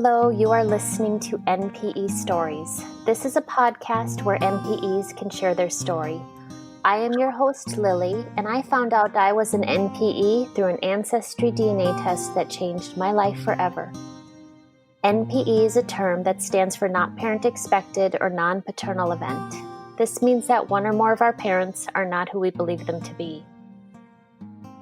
Hello, you are listening to NPE Stories. This is a podcast where NPEs can share their story. I am your host, Lily, and I found out I was an NPE through an ancestry DNA test that changed my life forever. NPE is a term that stands for not parent expected or non-paternal event. This means that one or more of our parents are not who we believe them to be.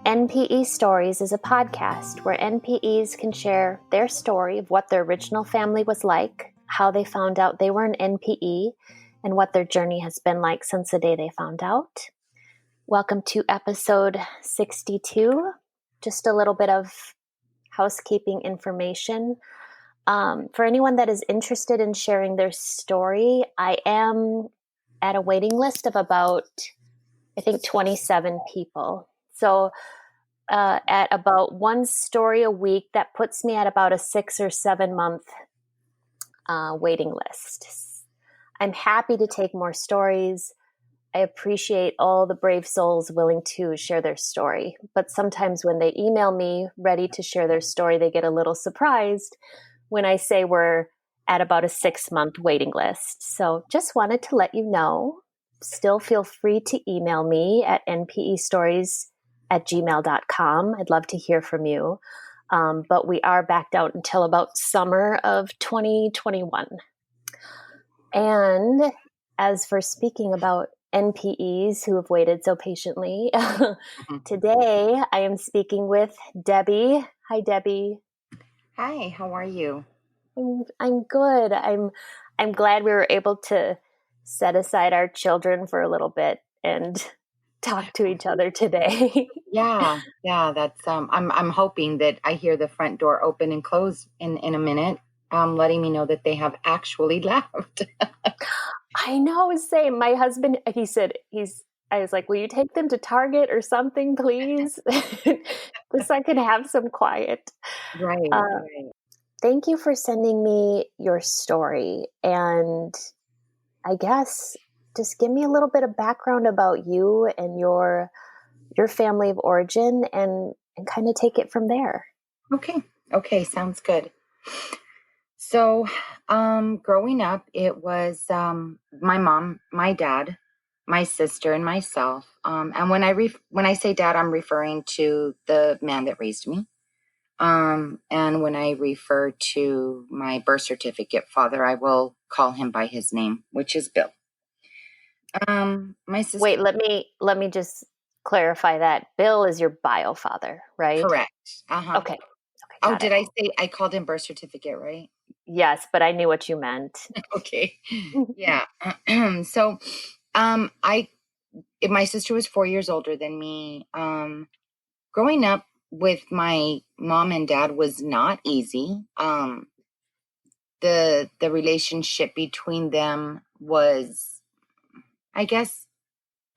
NPE Stories is a podcast where NPEs can share their story of what their original family was like, how they found out they were an NPE, and what their journey has been like since the day they found out. Welcome to episode 62. Just a little bit of housekeeping information. For anyone that is interested in sharing their story, I am at a waiting list of about, 27 people. So at about one story a week, that puts me at about a 6 or 7 month waiting list. I'm happy to take more stories. I appreciate all the brave souls willing to share their story. But sometimes when they email me ready to share their story, they get a little surprised when I say we're at about a 6-month waiting list. So just wanted to let you know. Still feel free to email me at npestories@gmail.com. I'd love to hear from you. But we are backed out until about summer of 2021. And as for speaking about NPEs who have waited so patiently, today I am speaking with Debi. Hi, Debi. Hi, how are you? I'm good. I'm glad we were able to set aside our children for a little bit and talk to each other today. Yeah, that's I'm hoping that I hear the front door open and close in a minute, letting me know that they have actually left. I know, same. My husband, I was like, will you take them to Target or something, please? Just so I can have some quiet. Right. Thank you for sending me your story. And I guess just give me a little bit of background about you and your family of origin and kind of take it from there. Okay, sounds good. So, growing up, it was my mom, my dad, my sister, and myself. And when I say dad, I'm referring to the man that raised me. And when I refer to my birth certificate father, I will call him by his name, which is Bill. My sister. Wait, let me just clarify that. Bill is your bio father, right? Correct. Uh-huh. Okay. Oh, did I say I called him birth certificate, right? Yes, but I knew what you meant. Okay. Yeah. So, my sister was 4 years older than me. Growing up with my mom and dad was not easy. The relationship between them was, I guess,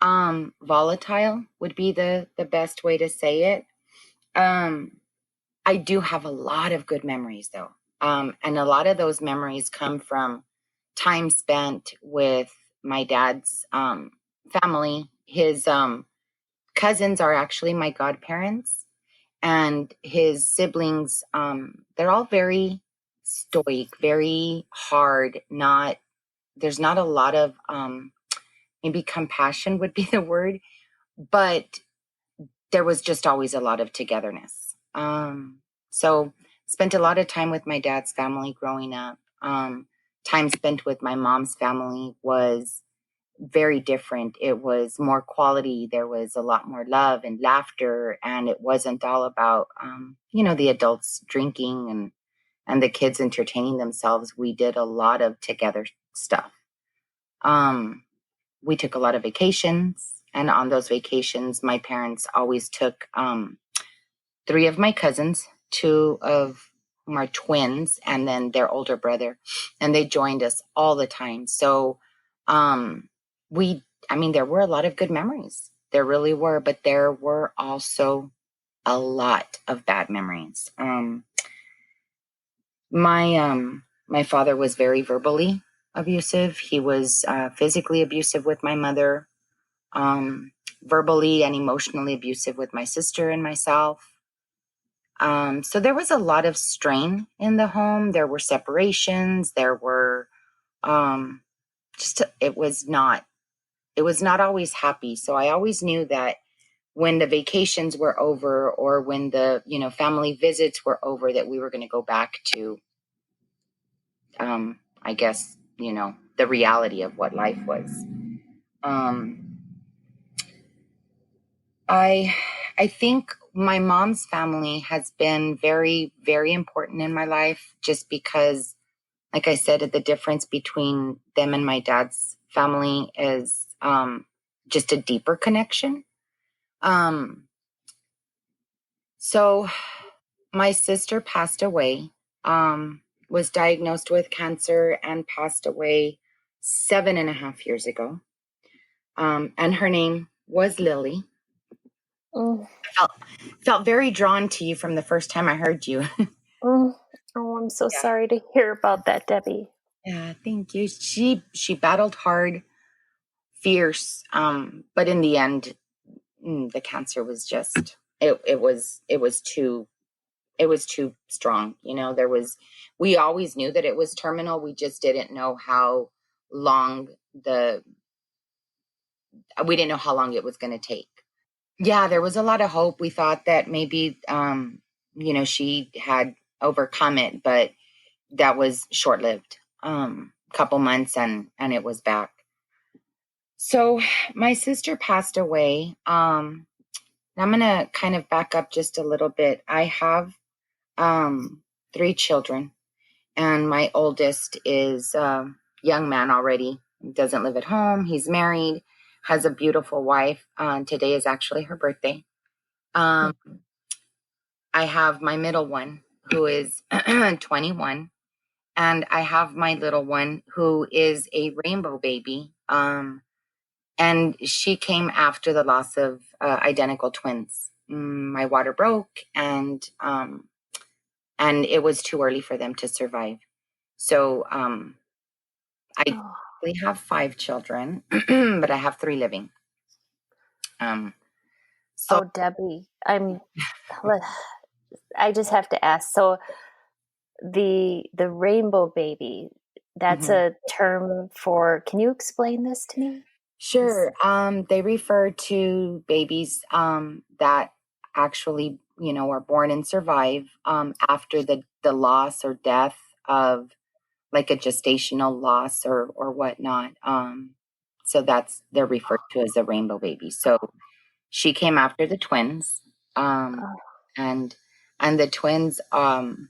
volatile would be the best way to say it. I do have a lot of good memories though. And a lot of those memories come from time spent with my dad's family. His cousins are actually my godparents, and his siblings, they're all very stoic, very hard. There's not a lot of maybe compassion would be the word, but there was just always a lot of togetherness. So spent a lot of time with my dad's family growing up. Time spent with my mom's family was very different. It was more quality. There was a lot more love and laughter, and it wasn't all about, the adults drinking and the kids entertaining themselves. We did a lot of together stuff. We took a lot of vacations. And on those vacations, my parents always took 3 of my cousins, 2 of whom are twins, and then their older brother. And they joined us all the time. So there were a lot of good memories. There really were. But there were also a lot of bad memories. My father was very verbally abusive. He was physically abusive with my mother. Verbally and emotionally abusive with my sister and myself. So there was a lot of strain in the home. There were separations. There were it was not always happy. So I always knew that when the vacations were over or when the, family visits were over, that we were going to go back to, I guess, the reality of what life was. I think my mom's family has been very, very important in my life, just because, like I said, the difference between them and my dad's family is just a deeper connection. So my sister passed away, was diagnosed with cancer and passed away 7.5 years ago. And her name was Lily. Mm. Felt very drawn to you from the first time I heard you. Oh, I'm so sorry to hear about that, Debbie. Yeah, thank you. She battled hard, fierce, but in the end, the cancer was just it was too strong. We always knew that it was terminal. We just didn't know how long we didn't know how long it was going to take. Yeah, there was a lot of hope. We thought that maybe she had overcome it, but that was short-lived. Couple months and it was back. So my sister passed away. I'm going to kind of back up just a little bit. I have 3 children, and my oldest is a young man already. He doesn't live at home. He's married, has a beautiful wife. Today is actually her birthday. I have my middle one, who is 21, and I have my little one, who is a rainbow baby. And she came after the loss of identical twins. My water broke, and it was too early for them to survive. So I only have 5 children, but I have 3 living. Debbie, I just have to ask. So the rainbow baby, that's a term for, can you explain this to me? Sure. They refer to babies that actually, are born and survive after the loss or death of, like, a gestational loss or whatnot. So they're referred to as a rainbow baby. So she came after the twins, and the twins, when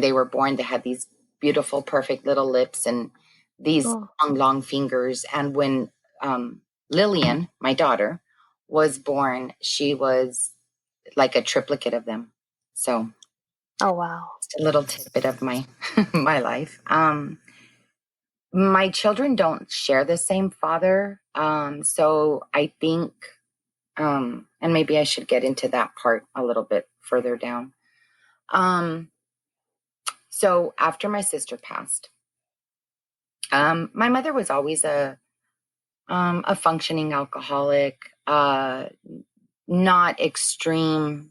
they were born, they had these beautiful, perfect little lips and these long fingers. And when Lillian, my daughter, was born, she was like a triplicate of them. So, oh wow, just a little tidbit of my my life. My children don't share the same father, so I think, and maybe I should get into that part a little bit further down. So after my sister passed, my mother was always a functioning alcoholic, not extreme,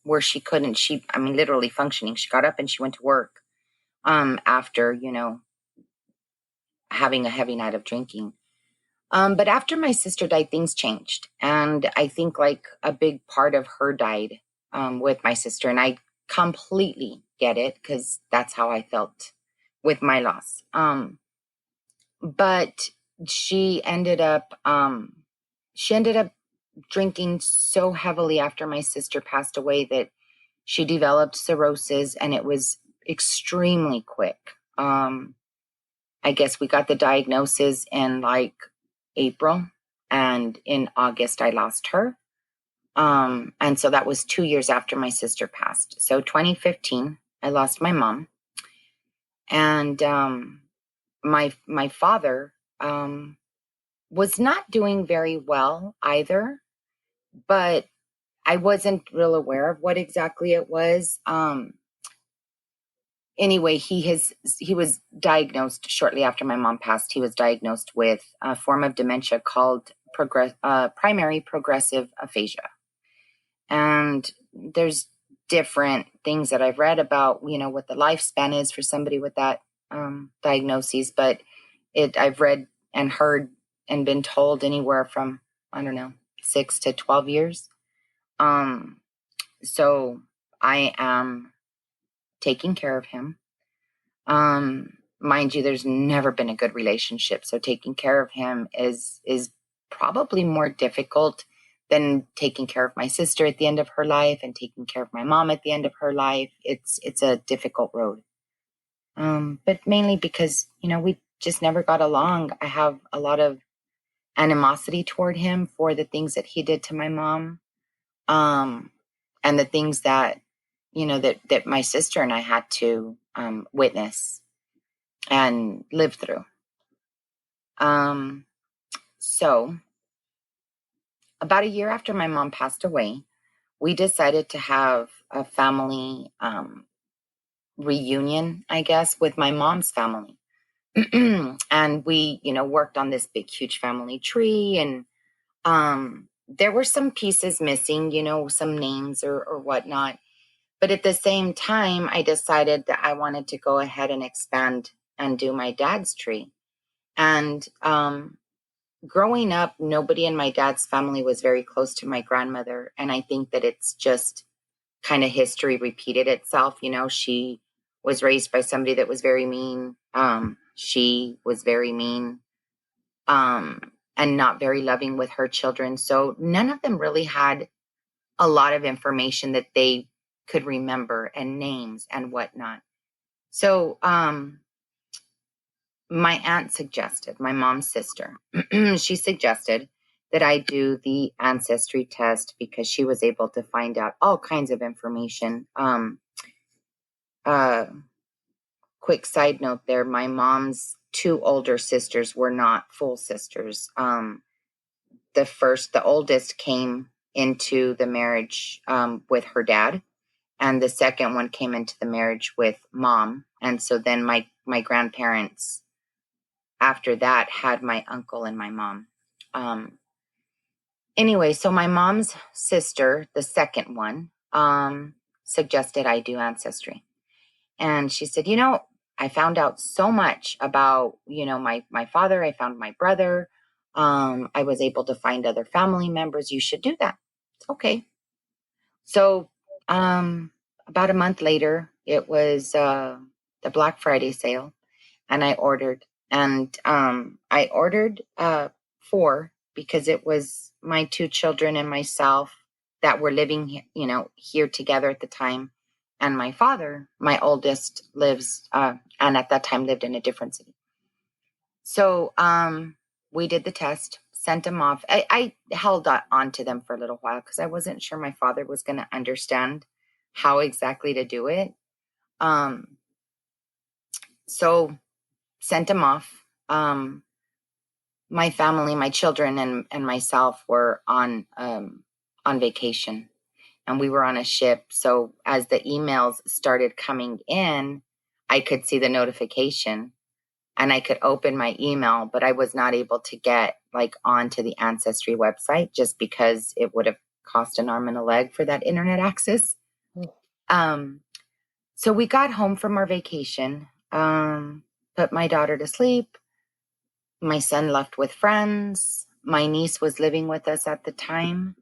where she couldn't. Literally functioning. She got up and she went to work after, having a heavy night of drinking. But after my sister died, things changed. And I think, like, a big part of her died with my sister. And I completely get it, because that's how I felt with my loss. But she ended up drinking so heavily after my sister passed away that she developed cirrhosis, and it was extremely quick. I guess we got the diagnosis in like April, and in August I lost her. And so that was 2 years after my sister passed. So 2015, I lost my mom. And my father was not doing very well either, but I wasn't real aware of what exactly it was. Anyway, he was diagnosed shortly after my mom passed. He was diagnosed with a form of dementia called primary progressive aphasia. And there's different things that I've read about, what the lifespan is for somebody with that diagnoses, but I've read and heard and been told anywhere from, I don't know, 6 to 12 years. So I am taking care of him. Mind you, there's never been a good relationship. So taking care of him is probably more difficult than taking care of my sister at the end of her life and taking care of my mom at the end of her life. It's a difficult road. But mainly because, we just never got along. I have a lot of animosity toward him for the things that he did to my mom. And the things that, that my sister and I had to witness and live through. So about a year after my mom passed away, we decided to have a family reunion, I guess, with my mom's family. And we, worked on this big, huge family tree. And there were some pieces missing, some names or whatnot. But at the same time, I decided that I wanted to go ahead and expand and do my dad's tree. And growing up, nobody in my dad's family was very close to my grandmother. And I think that it's just kind of history repeated itself. She was raised by somebody that was very mean. She was very mean and not very loving with her children. So none of them really had a lot of information that they could remember and names and whatnot. So my aunt suggested, my mom's sister, she suggested that I do the ancestry test because she was able to find out all kinds of information. Quick side note there, my mom's 2 older sisters were not full sisters. The oldest came into the marriage with her dad, and the second one came into the marriage with mom. And so then my grandparents after that had my uncle and my mom. Anyway, so my mom's sister, the second one, suggested I do ancestry. And she said, I found out so much about, my father. I found my brother. I was able to find other family members. You should do that. Okay. So about a month later, it was the Black Friday sale, and I ordered. And I ordered 4 because it was my 2 children and myself that were living, here together at the time. And my father, my oldest, lives, and at that time lived in a different city. So we did the test, sent them off. I held on to them for a little while because I wasn't sure my father was going to understand how exactly to do it. So sent them off. My family, my children and myself were on vacation, and we were on a ship. So as the emails started coming in, I could see the notification and I could open my email, but I was not able to get onto the Ancestry website just because it would have cost an arm and a leg for that internet access. So we got home from our vacation, put my daughter to sleep. My son left with friends. My niece was living with us at the time.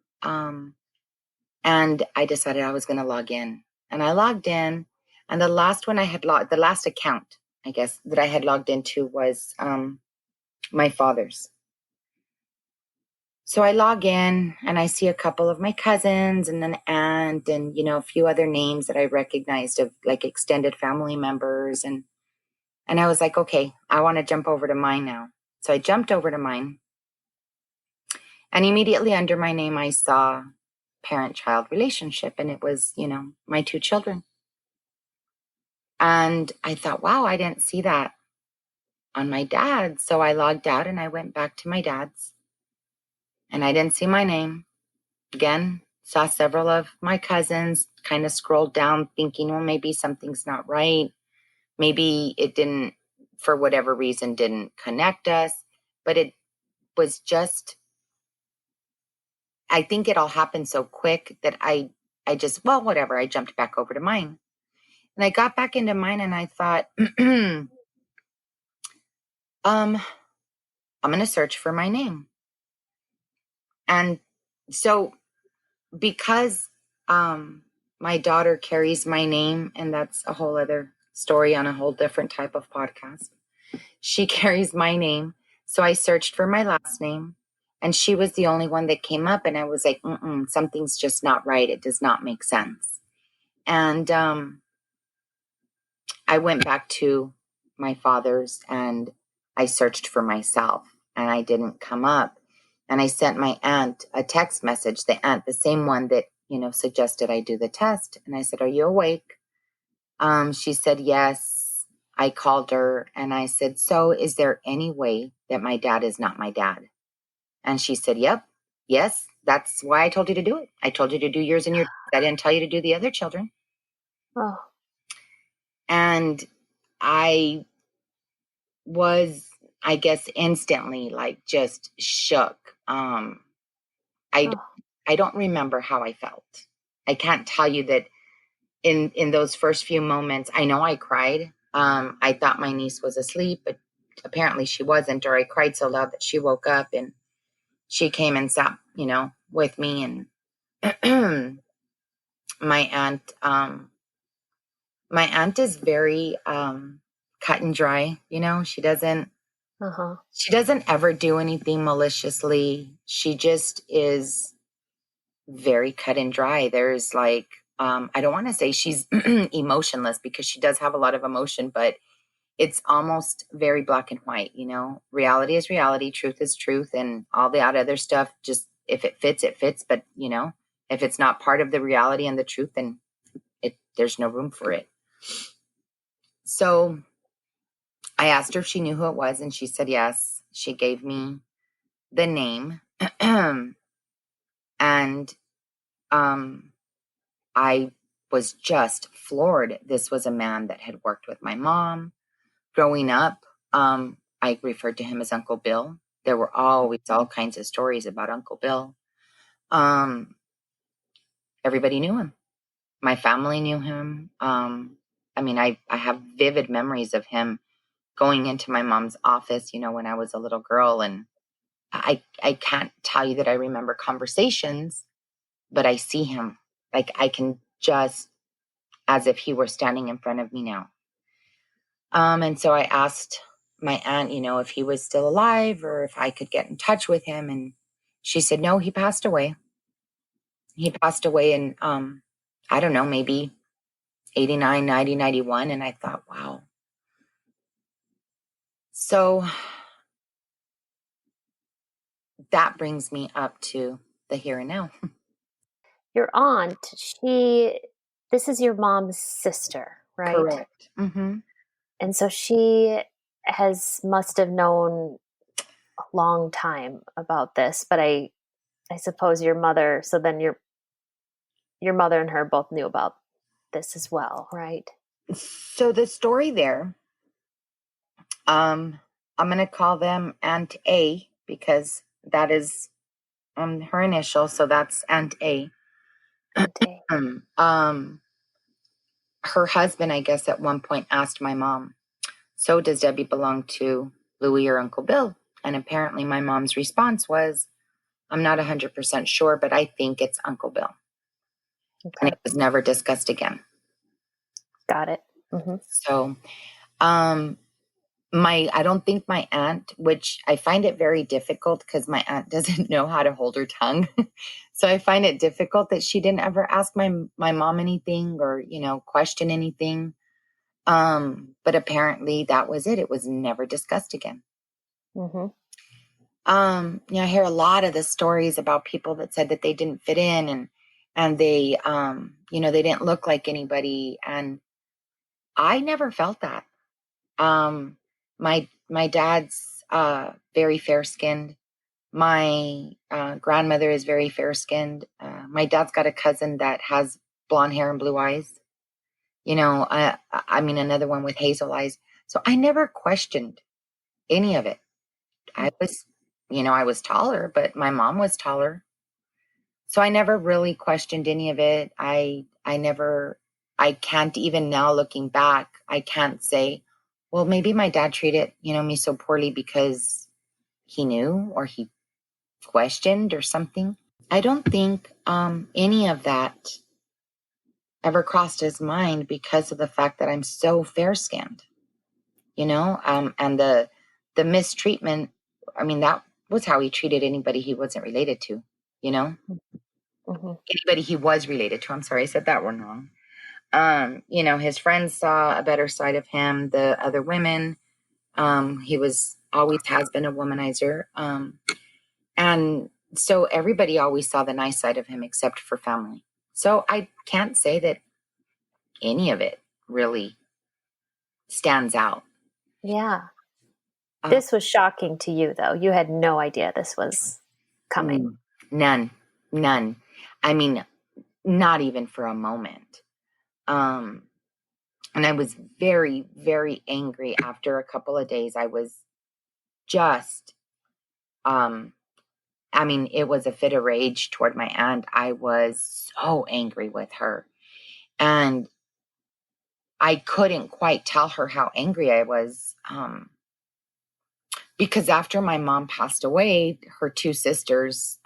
And I decided I was going to log in. And I logged in. And the last one the last account, I guess, that I had logged into was my father's. So I log in and I see a couple of my cousins and an aunt and, a few other names that I recognized of extended family members. And I was like, okay, I want to jump over to mine now. So I jumped over to mine, and immediately under my name, I saw parent-child relationship, and it was, my 2 children. And I thought, wow, I didn't see that on my dad's. So I logged out and I went back to my dad's, and I didn't see my name. Again, saw several of my cousins, kind of scrolled down thinking, well, maybe something's not right. Maybe it didn't, for whatever reason, didn't connect us. But it was just, I think it all happened so quick that I well, whatever. I jumped back over to mine. And I got back into mine and I thought, I'm going to search for my name. And so because my daughter carries my name, and that's a whole other story on a whole different type of podcast. She carries my name. So I searched for my last name, and she was the only one that came up. And I was like, something's just not right. It does not make sense. And I went back to my father's and I searched for myself, and I didn't come up. And I sent my aunt a text message, the same one that, suggested I do the test. And I said, "Are you awake?" She said, "Yes." I called her and I said, "So is there any way that my dad is not my dad?" And she said, "Yep. Yes. That's why I told you to do it. I told you to do yours and yours. I didn't tell you to do the other children." Oh. And I was, I guess, instantly like just shook. I Oh. I don't remember how I felt. I can't tell you that in those first few moments. I know I cried. I thought my niece was asleep, but apparently she wasn't, or I cried so loud that she woke up and she came and sat, with me. And my aunt, my aunt is very cut and dry. Uh-huh. She doesn't ever do anything maliciously. She just is very cut and dry. There's like, I don't want to say she's emotionless, because she does have a lot of emotion, but it's almost very black and white. Reality is reality, truth is truth, and all that other stuff, just if it fits, it fits. But, if it's not part of the reality and the truth, then there's no room for it. So I asked her if she knew who it was, and she said yes. She gave me the name. And I was just floored. This was a man that had worked with my mom growing up. I referred to him as Uncle Bill. There were always all kinds of stories about Uncle Bill. Everybody knew him. My family knew him. I have vivid memories of him going into my mom's office, when I was a little girl. And I can't tell you that I remember conversations, but I see him. Like, I can just, as if he were standing in front of me now. And so I asked my aunt, if he was still alive or if I could get in touch with him. And she said, no, he passed away. He passed away in, I don't know, maybe 89, 90, 91. And I thought, wow. So that brings me up to the here and now. Your aunt, this is your mom's sister, right? Correct. Mm-hmm. And so she must have known a long time about this, but I suppose your mother, so then your mother and her both knew about this as well, right? So the story there, I'm going to call them Aunt A, because that is her initial. So that's Aunt A. Aunt A. Her husband, I guess, at one point asked my mom, so does Debbie belong to Louie or Uncle Bill? And apparently my mom's response was, I'm not 100% sure, but I think it's Uncle Bill. Okay. And it was never discussed again. Got it. Mm-hmm. So, I don't think my aunt, which I find it very difficult because my aunt doesn't know how to hold her tongue. So I find it difficult that she didn't ever ask my mom anything or, question anything. But apparently that was it. It was never discussed again. Mm-hmm. I hear a lot of the stories about people that said that they didn't fit in and they, they didn't look like anybody. And I never felt that. My dad's very fair skinned. My grandmother is very fair skinned. My dad's got a cousin that has blonde hair and blue eyes. Another one with hazel eyes. So I never questioned any of it. I was taller, but my mom was taller. So I never really questioned any of it. I can't even now looking back, I can't say, well, maybe my dad treated, me so poorly because he knew or he questioned or something. I don't think any of that ever crossed his mind because of the fact that I'm so fair skinned, and the mistreatment. I mean, that was how he treated anybody he wasn't related to, Mm-hmm. anybody he was related to. I'm sorry, I said that one wrong. His friends saw a better side of him. The other women, he was always has been a womanizer. And so everybody always saw the nice side of him except for family. So I can't say that any of it really stands out. Yeah. This was shocking to you, though. You had no idea this was coming. None. I mean, not even for a moment. And I was very, very angry after a couple of days. I was just, it was a fit of rage toward my aunt. I was so angry with her. And I couldn't quite tell her how angry I was. Because after my mom passed away, her two sisters,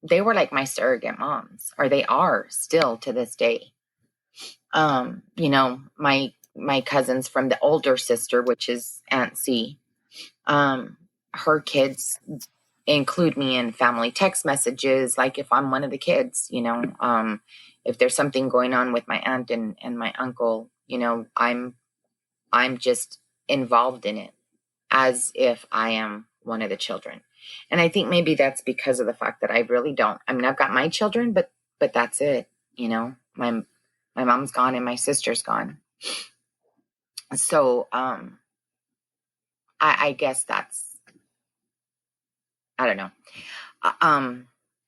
they were like my surrogate moms, or they are still to this day. My cousins from the older sister, which is Aunt C, her kids include me in family text messages, like if I'm one of the kids, if there's something going on with my aunt and my uncle, I'm just involved in it as if I am one of the children. And I think maybe that's because of the fact that I really don't. I mean, I've got my children, but that's it. My mom's gone and my sister's gone. So I guess that's, I don't know.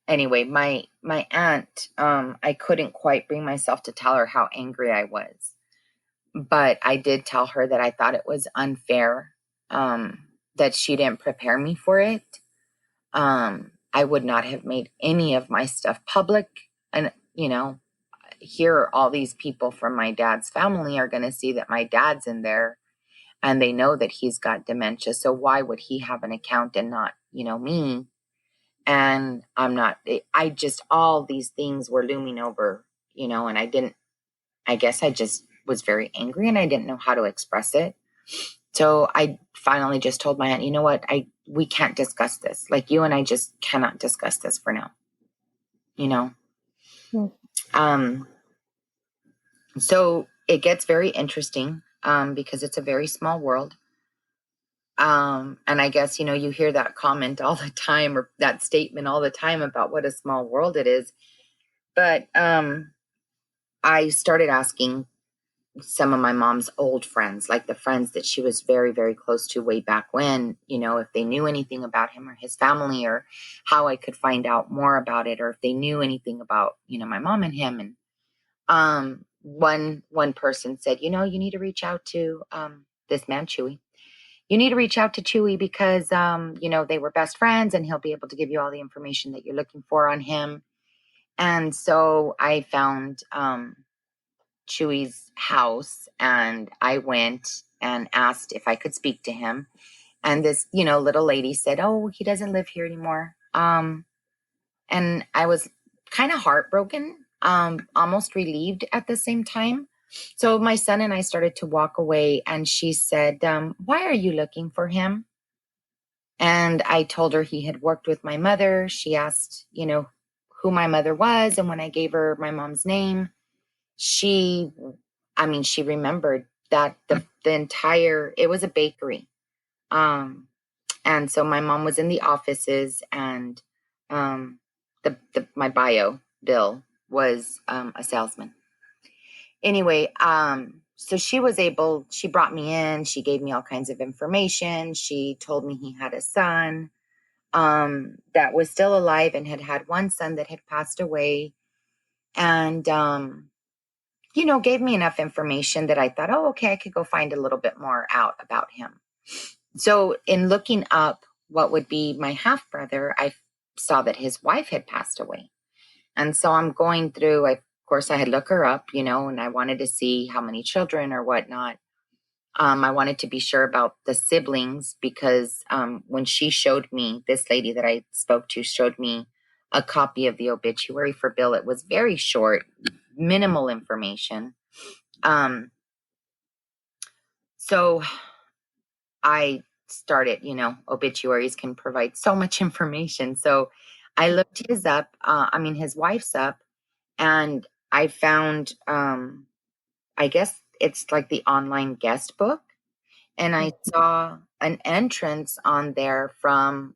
Anyway, my aunt, I couldn't quite bring myself to tell her how angry I was, but I did tell her that I thought it was unfair, that she didn't prepare me for it. I would not have made any of my stuff public. And, here all these people from my dad's family are going to see that my dad's in there and they know that he's got dementia. So why would he have an account and not, me? And I just, all these things were looming over, and I guess I just was very angry and I didn't know how to express it. So I finally just told my aunt, you know what, we can't discuss this. Like, you and I just cannot discuss this for now, So it gets very interesting, because it's a very small world. And I guess, you hear that comment all the time, or that statement all the time about what a small world it is. But I started asking some of my mom's old friends, like the friends that she was very, very close to way back when, if they knew anything about him or his family, or how I could find out more about it, or if they knew anything about, my mom and him. And one person said, you need to reach out to this man, Chewy. You need to reach out to Chewy because, they were best friends and he'll be able to give you all the information that you're looking for on him. And so I found Chewy's house and I went and asked if I could speak to him. And this, little lady said, oh, he doesn't live here anymore. And I was kind of heartbroken, almost relieved at the same time. So my son and I started to walk away and she said, why are you looking for him? And I told her he had worked with my mother. She asked, who my mother was. And when I gave her my mom's name, she remembered that the entire, it was a bakery. And so my mom was in the offices and my bio bill was a salesman. Anyway, so she brought me in, she gave me all kinds of information. She told me he had a son that was still alive and had one son that had passed away. And, gave me enough information that I thought, oh, okay, I could go find a little bit more out about him. So in looking up what would be my half brother, I saw that his wife had passed away. And so I'm going through, of course, I had looked her up, and I wanted to see how many children or whatnot. I wanted to be sure about the siblings because when she showed me, this lady that I spoke to showed me a copy of the obituary for Bill. It was very short, minimal information. So I started, obituaries can provide so much information. So I looked his wife's up, and I found, I guess it's like the online guest book. And I saw an entrance on there from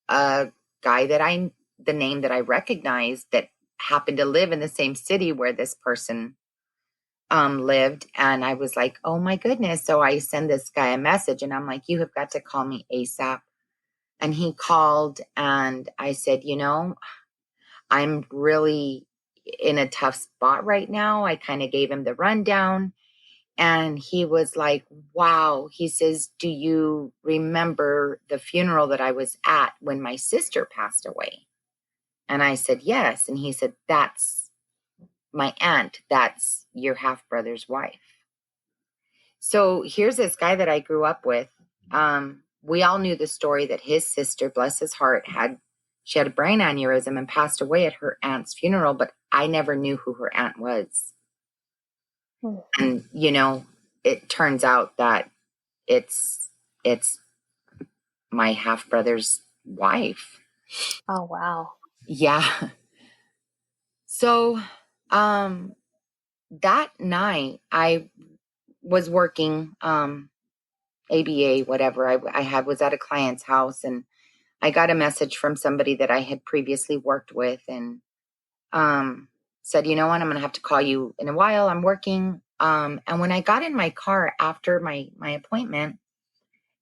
a guy the name that I recognized that happened to live in the same city where this person lived. And I was like, oh my goodness. So I send this guy a message and I'm like, you have got to call me ASAP. And he called and I said, I'm really in a tough spot right now. I kind of gave him the rundown. And he was like, wow. He says, do you remember the funeral that I was at when my sister passed away? And I said, yes. And he said, that's my aunt. That's your half brother's wife. So here's this guy that I grew up with. We all knew the story that his sister, bless his heart, she had a brain aneurysm and passed away at her aunt's funeral, but I never knew who her aunt was. And, it turns out that it's my half brother's wife. Oh, wow. Yeah. So, that night I was working, ABA, whatever. I was at a client's house and I got a message from somebody that I had previously worked with and, said, you know what, I'm going to have to call you in a while. I'm working. And when I got in my car after my appointment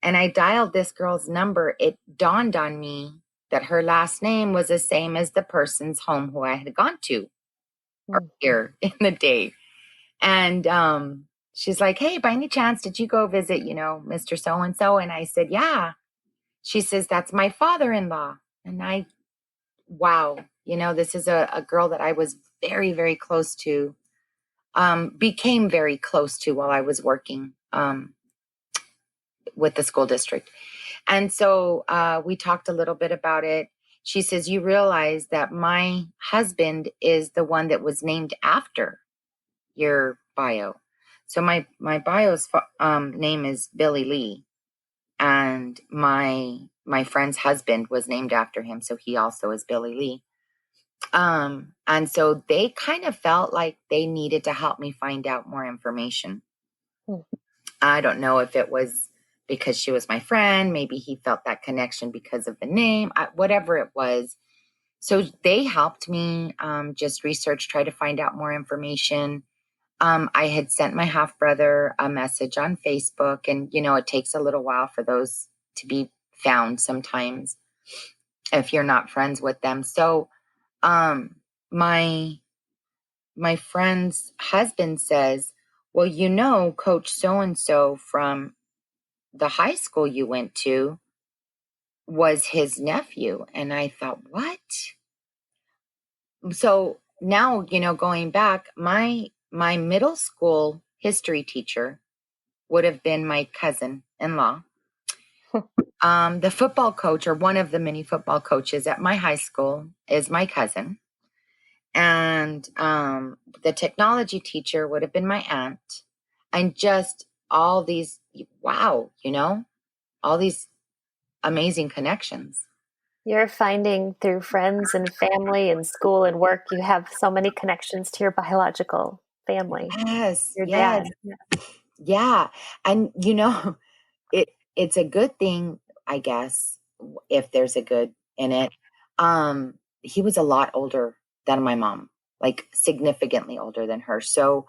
and I dialed this girl's number, it dawned on me that her last name was the same as the person's home who I had gone to earlier in the day. And she's like, hey, by any chance, did you go visit, Mr. So-and-so? And I said, yeah. She says, that's my father-in-law. And wow, this is a girl that I was very, very close to, became very close to while I was working with the school district. And so we talked a little bit about it. She says, you realize that my husband is the one that was named after your bio. So my bio's name is Billy Lee. And my friend's husband was named after him. So he also is Billy Lee. And so they kind of felt like they needed to help me find out more information. I don't know if it was because she was my friend. Maybe he felt that connection because of the name, whatever it was. So they helped me just research, try to find out more information. I had sent my half brother a message on Facebook, and it takes a little while for those to be found sometimes if you're not friends with them. So my friend's husband says, well, Coach so-and-so from the high school you went to was his nephew. And I thought, what? So now, going back, my middle school history teacher would have been my cousin-in-law. The football coach, or one of the many football coaches at my high school, is my cousin. And the technology teacher would have been my aunt. And just all these, wow, all these amazing connections. You're finding through friends and family and school and work, you have so many connections to your biological family. Yes, Your yes. dad. Yeah. And, it's a good thing, I guess, if there's a good in it. He was a lot older than my mom, like significantly older than her. So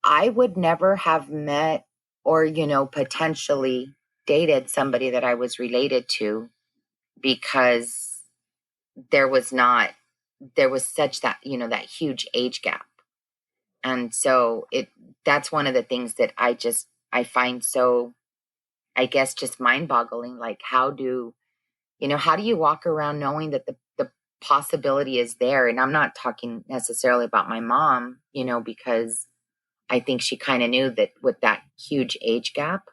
I would never have met or, potentially dated somebody that I was related to because there was such that, that huge age gap. And so that's one of the things that I find so, I guess, just mind boggling. Like how do you walk around knowing that the possibility is there. And I'm not talking necessarily about my mom, because I think she kind of knew that with that huge age gap.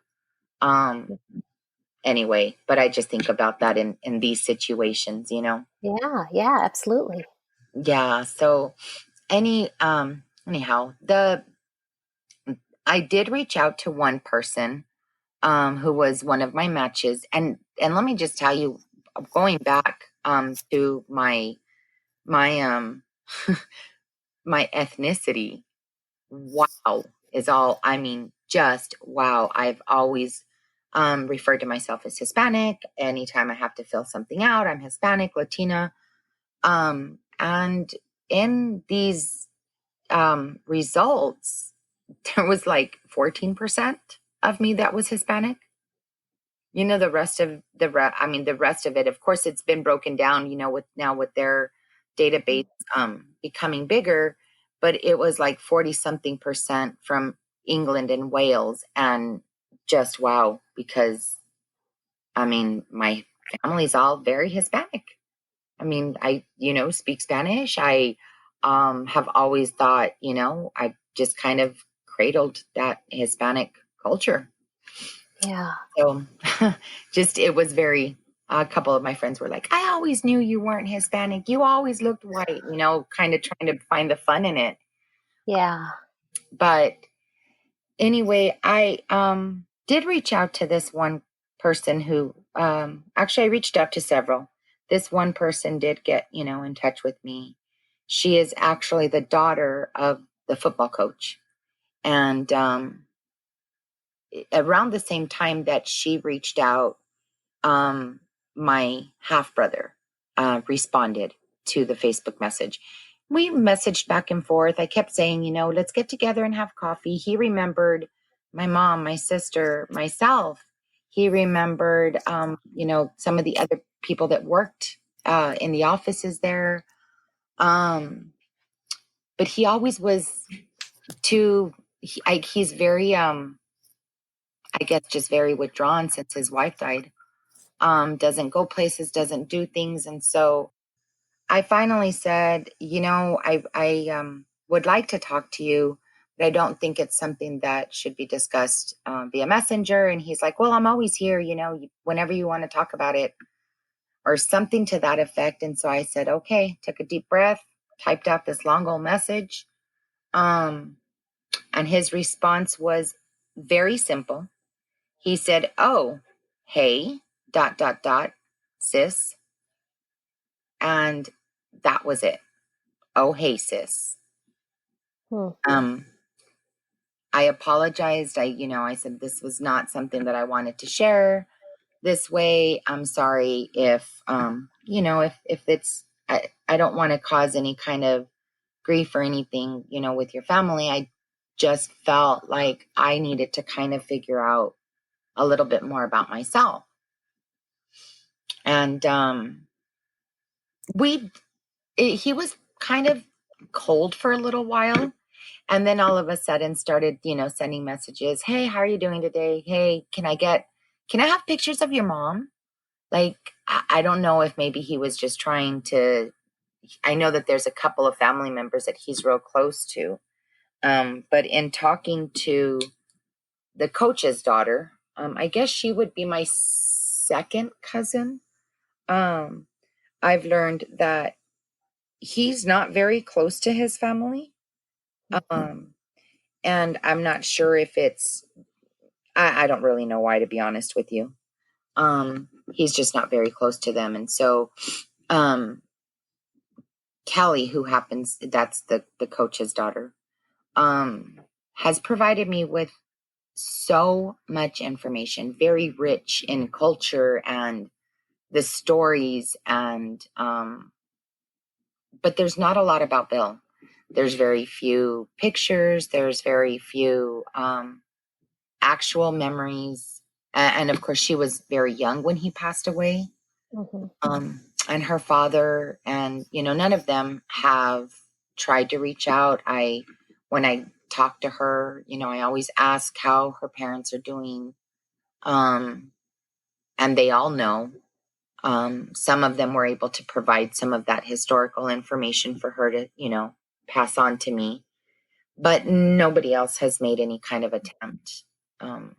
Anyway, but I just think about that in these situations. Yeah, absolutely. Yeah. So anyhow, I did reach out to one person who was one of my matches, and let me just tell you, going back to my my ethnicity, wow is all. I mean, just wow. I've always referred to myself as Hispanic. Anytime I have to fill something out, I'm Hispanic, Latina. And in these results, there was like 14% of me that was Hispanic. The rest of the rest of it, of course, it's been broken down, with their database becoming bigger, but it was like 40 something percent from England and Wales. And just wow, because my family's all very Hispanic. I, speak Spanish. I have always thought, I just kind of cradled that Hispanic culture. Yeah. So it was a couple of my friends were like, I always knew you weren't Hispanic. You always looked white, kind of trying to find the fun in it. Yeah. But anyway, I did reach out to this one person who actually I reached out to several. This one person did get, in touch with me. She is actually the daughter of the football coach. And around the same time that she reached out, my half brother responded to the Facebook message. We messaged back and forth. I kept saying, let's get together and have coffee. He remembered my mom, my sister, myself. He remembered, some of the other people that worked in the offices there. But he always was he's very, I guess, just very withdrawn since his wife died. Doesn't go places, doesn't do things. And so I finally said, I would like to talk to you, but I don't think it's something that should be discussed via messenger. And he's like, well, I'm always here, whenever you want to talk about it, or something to that effect. And so I said, okay, took a deep breath, typed out this long old message. And his response was very simple. He said, oh, hey, ... sis. And that was it. Oh, hey, sis. Hmm. I apologized. I said this was not something that I wanted to share this way. I'm sorry if, if it's, I don't want to cause any kind of grief or anything, with your family. I just felt like I needed to kind of figure out a little bit more about myself. And he was kind of cold for a little while. And then all of a sudden started, sending messages. Hey, how are you doing today? Hey, can I have pictures of your mom? Like, I don't know if maybe he was just trying to, I know that there's a couple of family members that he's real close to. But in talking to the coach's daughter, I guess she would be my second cousin. I've learned that he's not very close to his family. And I'm not sure if it's, I don't really know why, to be honest with you. He's just not very close to them. And so, Callie, that's the coach's daughter, has provided me with so much information, very rich in culture and the stories. And, but there's not a lot about Bill. There's very few pictures. There's very few, actual memories. And of course, she was very young when he passed away. And her father and, none of them have tried to reach out. When I talk to her, I always ask how her parents are doing. And they all know. Some of them were able to provide some of that historical information for her to, pass on to me, but nobody else has made any kind of attempt. Mm.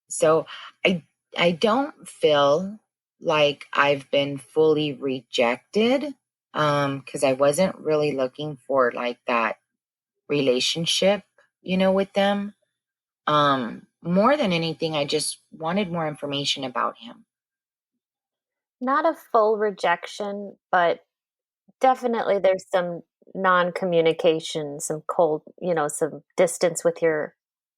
So I I don't feel like I've been fully rejected, because I wasn't really looking for like that relationship, with them. More than anything, I just wanted more information about him. Not a full rejection, but definitely there's some non-communication, some cold, some distance with your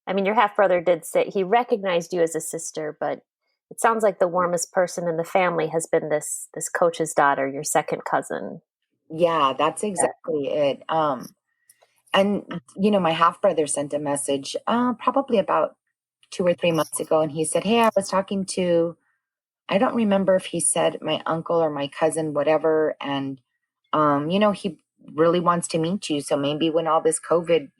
half brother did say he recognized you as a sister, but it sounds like the warmest person in the family has been this coach's daughter, your second cousin. Yeah, that's exactly it. And my half brother sent a message, probably about 2 or 3 months ago, and he said, "Hey, I was talking to." I don't remember if he said my uncle or my cousin, whatever, and he really wants to meet you. So maybe when all this COVID,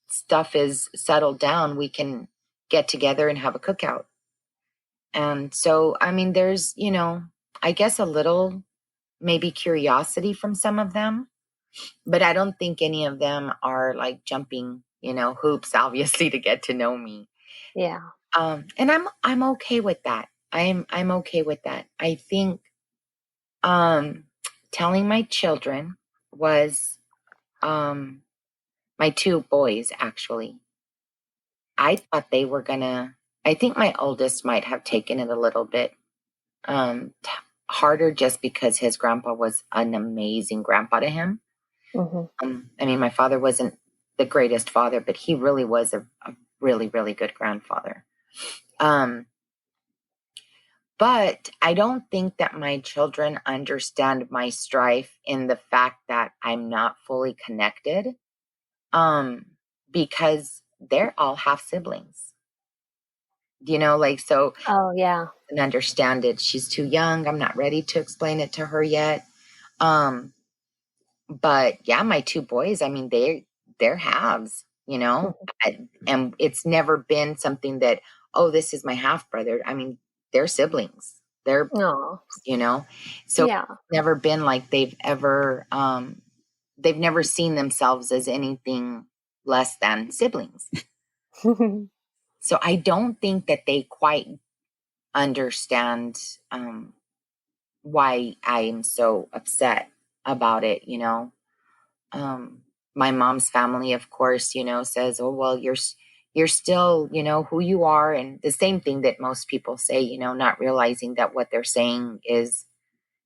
stuff is settled down, we can get together and have a cookout. And so, I mean, there's, I guess a little maybe curiosity from some of them, but I don't think any of them are like jumping, hoops, obviously, to get to know me. Yeah. And I'm okay with that. I'm okay with that. I think um telling my children was my two boys actually. I thought they were gonna I think my oldest might have taken it a little bit harder just because his grandpa was an amazing grandpa to him. Hmm. I mean, my father wasn't the greatest father, but he really was a really, really good grandfather. Um, but I don't think that my children understand my strife in the fact that I'm not fully connected, um, because they're all half siblings. So Oh, yeah. and understand it. She's too young. I'm not ready to explain it to her yet. Um, but yeah, my two boys, I mean, they're halves, and it's never been something that, oh, this is my half brother. I mean, they're siblings. They're, Oh, you know, so yeah. it's never been like they've never seen themselves as anything less than siblings. So I don't think that they quite understand, why I'm so upset about it, Um, my mom's family, of course, says, "Oh, well, you're still, who you are," and the same thing that most people say, not realizing that what they're saying is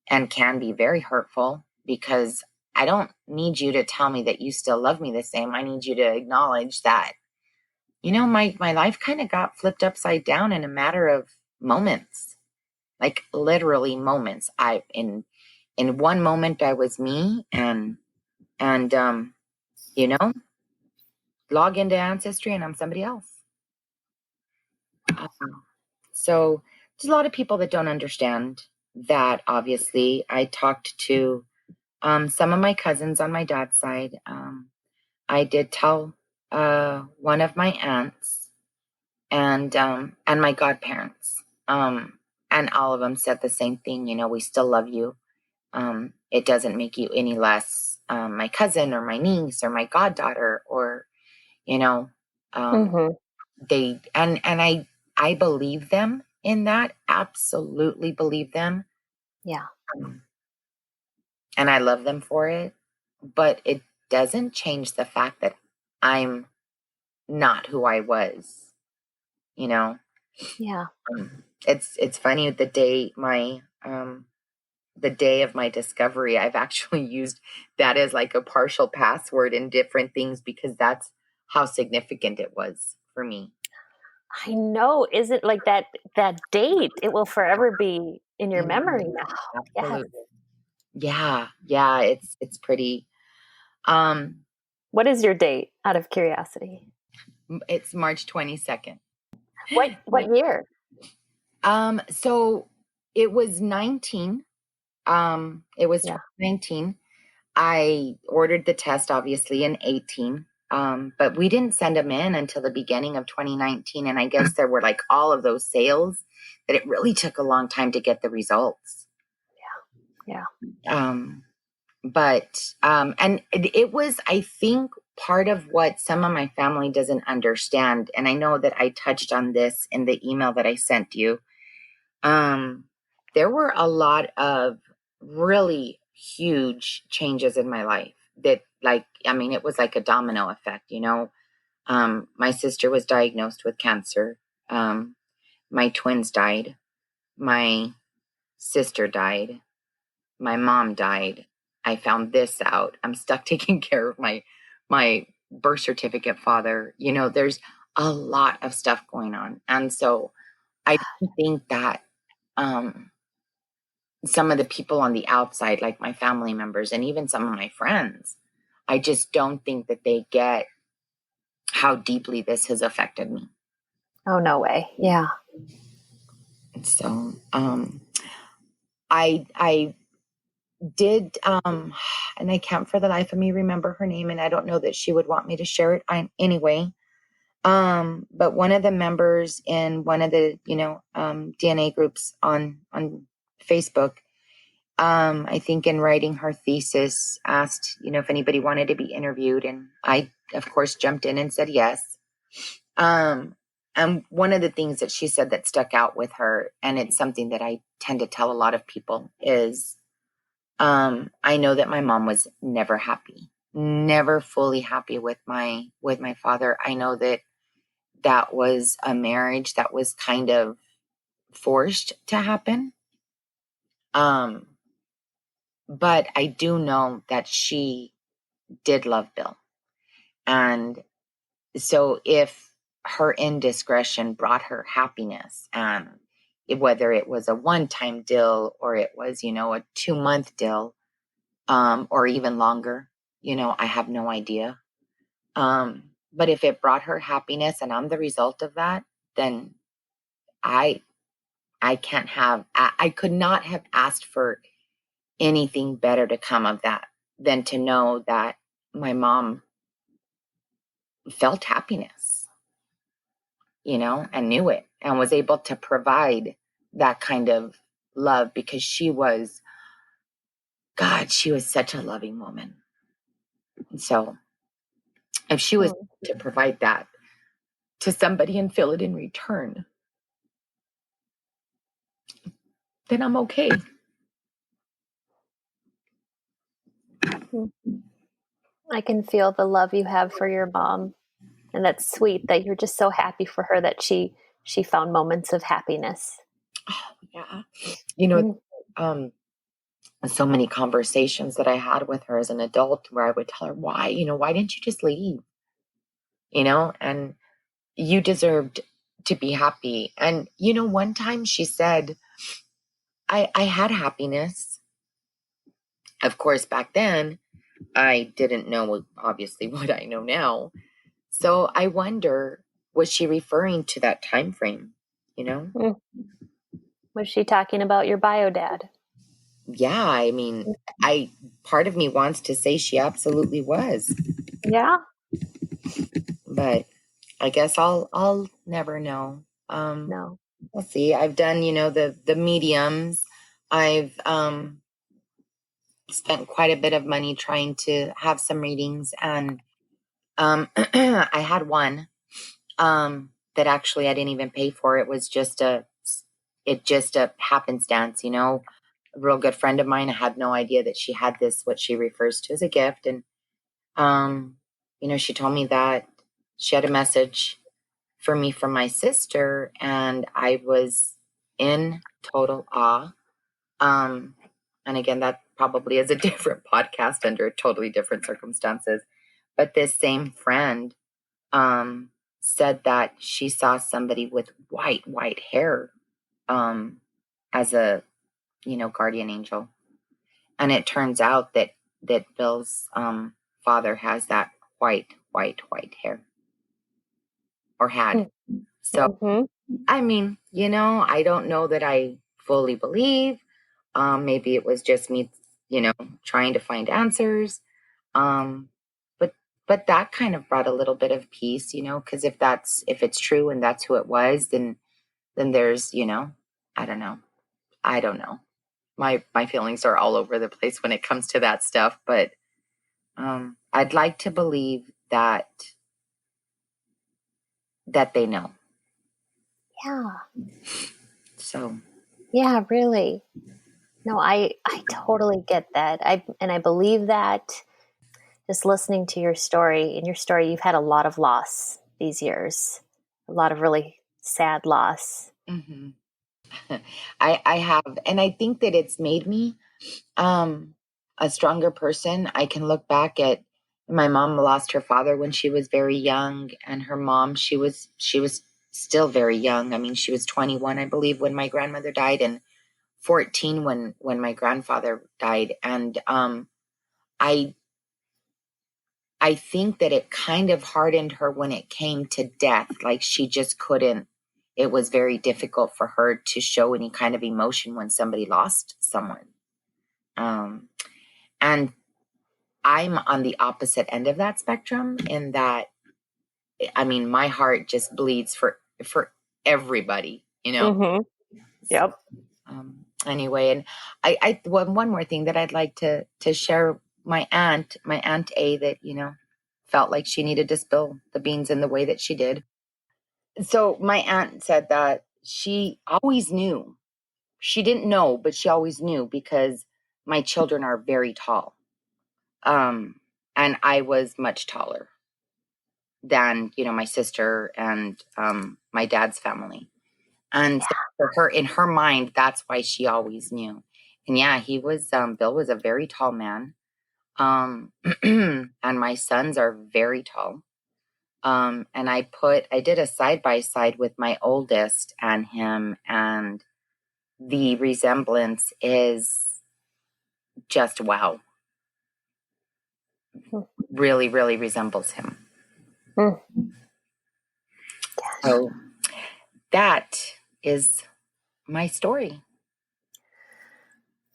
and can be very hurtful, because I don't need you to tell me that you still love me the same. I need you to acknowledge that, my life kind of got flipped upside down in a matter of moments, like literally moments. In one moment I was me, and you know log into Ancestry and I'm somebody else. Um, so there's a lot of people that don't understand that. Obviously, I talked to some of my cousins on my dad's side. I did tell one of my aunts and my godparents, and all of them said the same thing. We still love you. It doesn't make you any less my cousin or my niece or my goddaughter, or you know um, Hmm. they and I believe them in that, absolutely believe them. Yeah. um, and I love them for it, but it doesn't change the fact that I'm not who I was. you know Yeah. it's funny, the day of my discovery, I've actually used that as like a partial password in different things, because that's how significant it was for me. I know. Is it like that date? It will forever be in your Mhm. memory now. Yes. Absolutely. Yeah, it's pretty. Um, What is your date, out of curiosity? it's March 22nd. What year? So it was 19. It was Yeah. 2019. I ordered the test obviously in 18. But we didn't send them in until the beginning of 2019. And I guess there were like all of those sales that it really took a long time to get the results. Yeah. And it was, I think, part of what some of my family doesn't understand. And I know that I touched on this in the email that I sent you. There were a lot of really huge changes in my life that, it was like a domino effect, my sister was diagnosed with cancer. My twins died. My sister died. My mom died. I found this out. I'm stuck taking care of my birth certificate father. There's a lot of stuff going on. And so I think that some of the people on the outside, like my family members and even some of my friends, I just don't think that they get how deeply this has affected me. Oh, no way. Yeah. So I did, and I can't for the life of me remember her name, and I don't know that she would want me to share it anyway. But one of the members in one of the, DNA groups on Facebook, I think in writing her thesis, asked, if anybody wanted to be interviewed. And I, of course, jumped in and said yes. And one of the things that she said that stuck out with her, and it's something that I tend to tell a lot of people, is I know that my mom was never happy, never fully happy with my father. I know that was a marriage that was kind of forced to happen. But I do know that she did love Bill. And so if her indiscretion brought her happiness, and whether it was a one-time deal or it was, a 2-month deal, or even longer, I have no idea. But if it brought her happiness and I'm the result of that, then I could not have asked for anything better to come of that than to know that my mom felt happiness, and knew it and was able to provide that kind of love, because she was such a loving woman. So if she was to provide that to somebody and feel it in return, then I'm okay. I can feel the love you have for your mom. And that's sweet that you're just so happy for her that she found moments of happiness. Oh, yeah. So many conversations that I had with her as an adult where I would tell her, why didn't you just leave? And you deserved to be happy. And, one time she said, I had happiness. Of course, back then, I didn't know, obviously, what I know now. So I wonder, was she referring to that time frame, Was she talking about your bio dad? Yeah, I mean, part of me wants to say she absolutely was. Yeah. But I guess I'll never know. No. We'll see. I've done, the mediums. I've spent quite a bit of money trying to have some readings, and I had one that actually I didn't even pay for. It was just a happenstance, a real good friend of mine. I had no idea that she had this, what she refers to as a gift. And she told me that she had a message for me from my sister, and I was in total awe. And again, that probably is a different podcast under totally different circumstances. But this same friend said that she saw somebody with white hair as a, guardian angel. And it turns out that Bill's father has that white hair, or had. So, I mean, I don't know that I fully believe. Maybe it was just me, trying to find answers. But that kind of brought a little bit of peace, because if it's true and that's who it was, then then there's, I don't know. I don't know. My feelings are all over the place when it comes to that stuff, but I'd like to believe that they know. Yeah. So. Yeah, really. No, I totally get that. I believe that. Just listening to your story, in your story, you've had a lot of loss these years, a lot of really sad loss. Mm-hmm. I have, and I think that it's made me a stronger person. I can look back at my mom lost her father when she was very young, and her mom, she was still very young. I mean, she was 21, I believe, when my grandmother died, and 14 when my grandfather died. And I think that it kind of hardened her when it came to death. Like she just couldn't. It was very difficult for her to show any kind of emotion when somebody lost someone. And I'm on the opposite end of that spectrum in that, I mean, my heart just bleeds for everybody, Mm-hmm. Yep. Anyway, and I one more thing that I'd like to share. My aunt A, that felt like she needed to spill the beans in the way that she did. So my aunt said that she always knew. She didn't know, but she always knew because my children are very tall. And I was much taller than, my sister and my dad's family. And so for her, in her mind, that's why she always knew. And yeah, he was, Bill was a very tall man. And my sons are very tall. And I did a side by side with my oldest and him, and the resemblance is just wow. Really, really resembles him. Mm. So that is my story.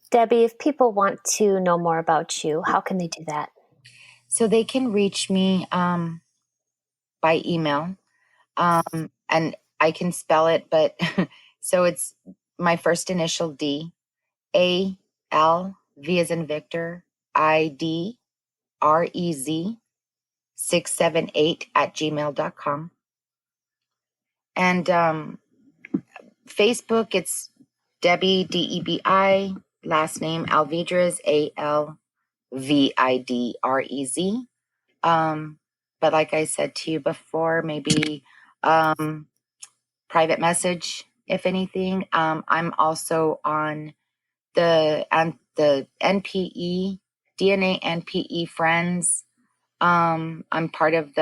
Debi, if people want to know more about you, how can they do that? So they can reach me by email, and I can spell it, but so it's my first initial D, A L V as in Victor, IDREZ 678@gmail.com. And Facebook, it's Debi, DEBI, last name Alvidrez, ALVIDREZ. But like I said to you before, maybe private message, if anything. I'm also on the NPE, DNA NPE Friends. I'm part of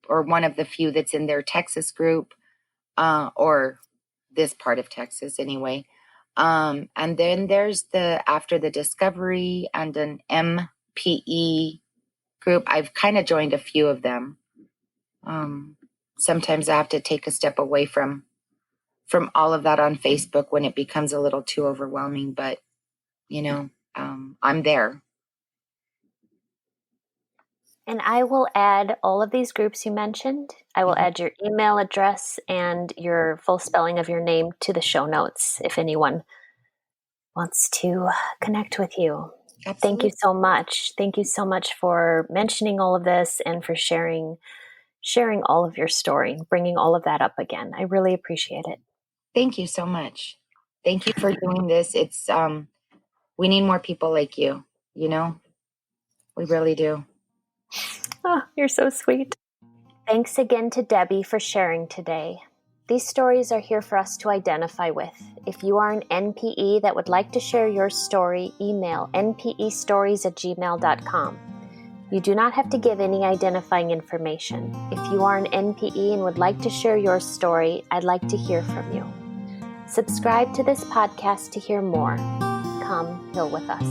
one of the few that's in their Texas group, or this part of Texas anyway. And then there's the After the Discovery and an MPE group. I've kind of joined a few of them. Sometimes I have to take a step away from all of that on Facebook when it becomes a little too overwhelming, but I'm there. And I will add all of these groups you mentioned. I will add your email address and your full spelling of your name to the show notes if anyone wants to connect with you. Absolutely. Thank you so much. Thank you so much for mentioning all of this and for sharing all of your story, bringing all of that up again. I really appreciate it. Thank you so much. Thank you for doing this. It's we need more people like you, we really do. Oh, you're so sweet. Thanks again to Debi for sharing today. These stories are here for us to identify with. If you are an NPE that would like to share your story, email npestories@gmail.com. You do not have to give any identifying information. If you are an NPE and would like to share your story, I'd like to hear from you. Subscribe to this podcast to hear more. Come heal with us.